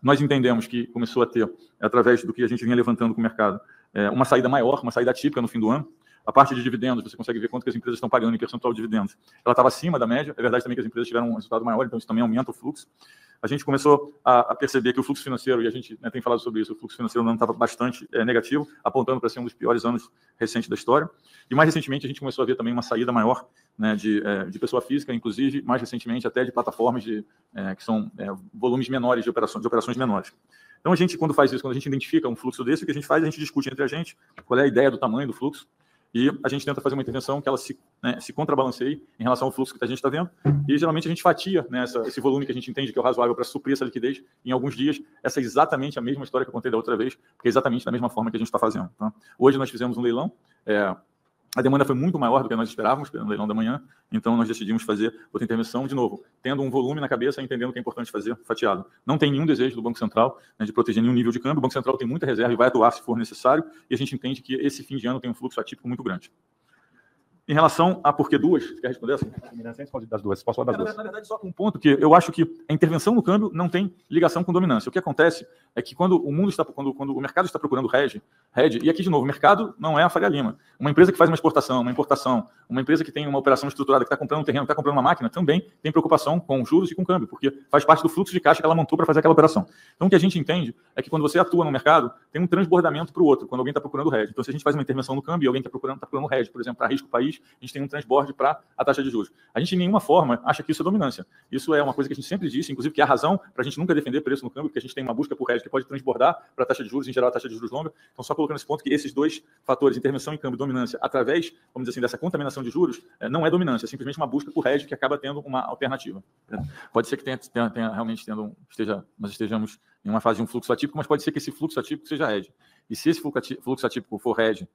nós entendemos que começou a ter, através do que a gente vinha levantando com o mercado, uma saída maior, uma saída atípica no fim do ano. A parte de dividendos, você consegue ver quanto que as empresas estão pagando em percentual de dividendos. Ela estava acima da média. É verdade também que as empresas tiveram um resultado maior, então isso também aumenta o fluxo. A gente começou a perceber que o fluxo financeiro, e a gente tem falado sobre isso, o fluxo financeiro no ano estava bastante negativo, apontando para ser um dos piores anos recentes da história. E mais recentemente a gente começou a ver também uma saída maior, né, de pessoa física, inclusive, mais recentemente até de plataformas que são volumes menores de operações menores. Então a gente, quando faz isso, quando a gente identifica um fluxo desse, o que a gente faz, a gente discute entre a gente qual é a ideia do tamanho do fluxo, e a gente tenta fazer uma intervenção que ela se contrabalanceie em relação ao fluxo que a gente está vendo. E, geralmente, a gente fatia, né, esse volume que a gente entende que é o razoável para suprir essa liquidez em alguns dias. Essa é exatamente a mesma história que eu contei da outra vez, porque é exatamente da mesma forma que a gente está fazendo. Tá? Hoje nós fizemos um leilão. A demanda foi muito maior do que nós esperávamos no leilão da manhã, então nós decidimos fazer outra intervenção, de novo, tendo um volume na cabeça, entendendo que é importante fazer fatiado. Não tem nenhum desejo do Banco Central, né, de proteger nenhum nível de câmbio. O Banco Central tem muita reserva e vai atuar se for necessário, e a gente entende que esse fim de ano tem um fluxo atípico muito grande. Em relação a por que duas, você quer responder assim? Das duas, posso falar das duas. Na verdade, só um ponto que eu acho que a intervenção no câmbio não tem ligação com dominância. O que acontece é que quando o mercado está procurando hedge, e aqui de novo, o mercado não é a Faria Lima. Uma empresa que faz uma exportação, uma importação, uma empresa que tem uma operação estruturada, que está comprando um terreno, que está comprando uma máquina, também tem preocupação com juros e com câmbio, porque faz parte do fluxo de caixa que ela montou para fazer aquela operação. Então, o que a gente entende é que quando você atua no mercado, tem um transbordamento para o outro, quando alguém está procurando hedge. Então, se a gente faz uma intervenção no câmbio e alguém está procurando hedge, por exemplo, para risco país, a gente tem um transborde para a taxa de juros. A gente, de nenhuma forma, acha que isso é dominância. Isso é uma coisa que a gente sempre disse, inclusive, que é a razão para a gente nunca defender preço no câmbio, porque a gente tem uma busca por hedge que pode transbordar para a taxa de juros, em geral, a taxa de juros longa. Então, só colocando esse ponto que esses dois fatores, intervenção em câmbio e dominância, através, vamos dizer assim, dessa contaminação de juros, não é dominância, é simplesmente uma busca por hedge que acaba tendo uma alternativa. Pode ser que realmente nós estejamos em uma fase de um fluxo atípico, mas pode ser que esse fluxo atípico seja hedge. E se esse fluxo atípico for hedge,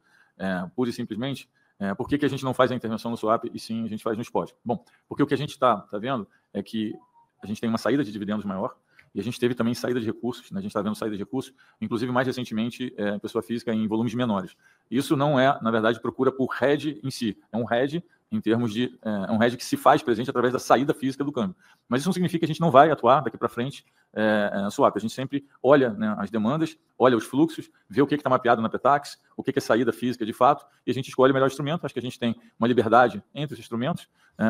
pura e simplesmente, por que a gente não faz a intervenção no swap e sim a gente faz no spot? Bom, porque o que a gente está vendo é que a gente tem uma saída de dividendos maior e a gente teve também saída de recursos, né? A gente está vendo saída de recursos, inclusive mais recentemente pessoa física em volumes menores. Isso não é, na verdade, procura por hedge em si, é um hedge em termos de um hedge que se faz presente através da saída física do câmbio. Mas isso não significa que a gente não vai atuar daqui para frente swap. A gente sempre olha, né, as demandas, olha os fluxos, vê o que está mapeado na Petax, o que é saída física de fato, e a gente escolhe o melhor instrumento. Acho que a gente tem uma liberdade entre os instrumentos,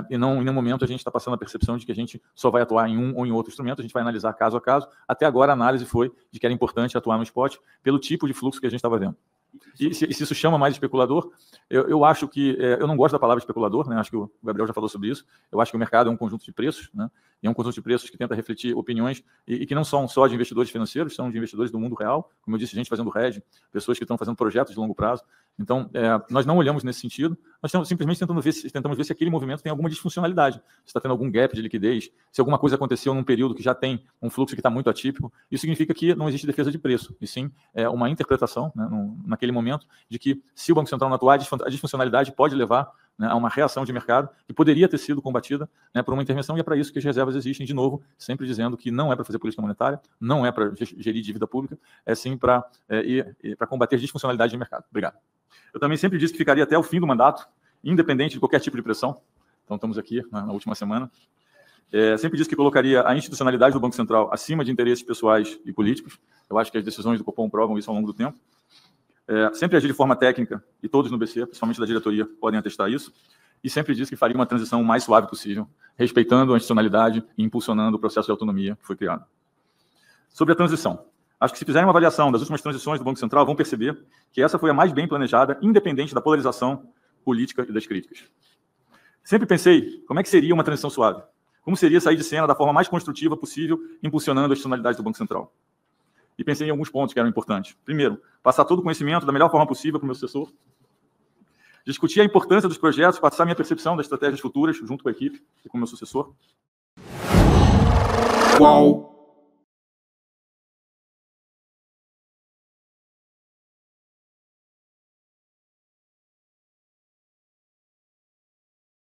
e não em nenhum momento a gente está passando a percepção de que a gente só vai atuar em um ou em outro instrumento. A gente vai analisar caso a caso. Até agora a análise foi de que era importante atuar no spot pelo tipo de fluxo que a gente estava vendo. E se isso chama mais especulador, eu acho que... eu não gosto da palavra especulador, né? Acho que o Gabriel já falou sobre isso. Eu acho que o mercado é um conjunto de preços, né? E é um conjunto de preços que tenta refletir opiniões e que não são só de investidores financeiros, são de investidores do mundo real. Como eu disse, gente fazendo hedge, pessoas que estão fazendo projetos de longo prazo. Então, nós não olhamos nesse sentido, nós estamos simplesmente tentamos ver se aquele movimento tem alguma disfuncionalidade, se está tendo algum gap de liquidez, se alguma coisa aconteceu num período que já tem um fluxo que está muito atípico. Isso significa que não existe defesa de preço, e sim uma interpretação, né, naquele momento, de que se o Banco Central não atuar, a disfuncionalidade pode levar, né, a uma reação de mercado que poderia ter sido combatida, né, por uma intervenção, e é para isso que as reservas existem, de novo, sempre dizendo que não é para fazer política monetária, não é para gerir dívida pública, é sim para combater disfuncionalidade de mercado. Obrigado. Eu também sempre disse que ficaria até o fim do mandato, independente de qualquer tipo de pressão. Então, estamos aqui na última semana. Sempre disse que colocaria a institucionalidade do Banco Central acima de interesses pessoais e políticos. Eu acho que as decisões do Copom provam isso ao longo do tempo. Sempre agi de forma técnica, e todos no BC, principalmente da diretoria, podem atestar isso. E sempre disse que faria uma transição mais suave possível, respeitando a institucionalidade e impulsionando o processo de autonomia que foi criado. Sobre a transição. Acho que se fizerem uma avaliação das últimas transições do Banco Central, vão perceber que essa foi a mais bem planejada, independente da polarização política e das críticas. Sempre pensei, como é que seria uma transição suave? Como seria sair de cena da forma mais construtiva possível, impulsionando a institucionalidade do Banco Central? E pensei em alguns pontos que eram importantes. Primeiro, passar todo o conhecimento da melhor forma possível para o meu sucessor. Discutir a importância dos projetos, passar minha percepção das estratégias futuras junto com a equipe e com o meu sucessor. Qual?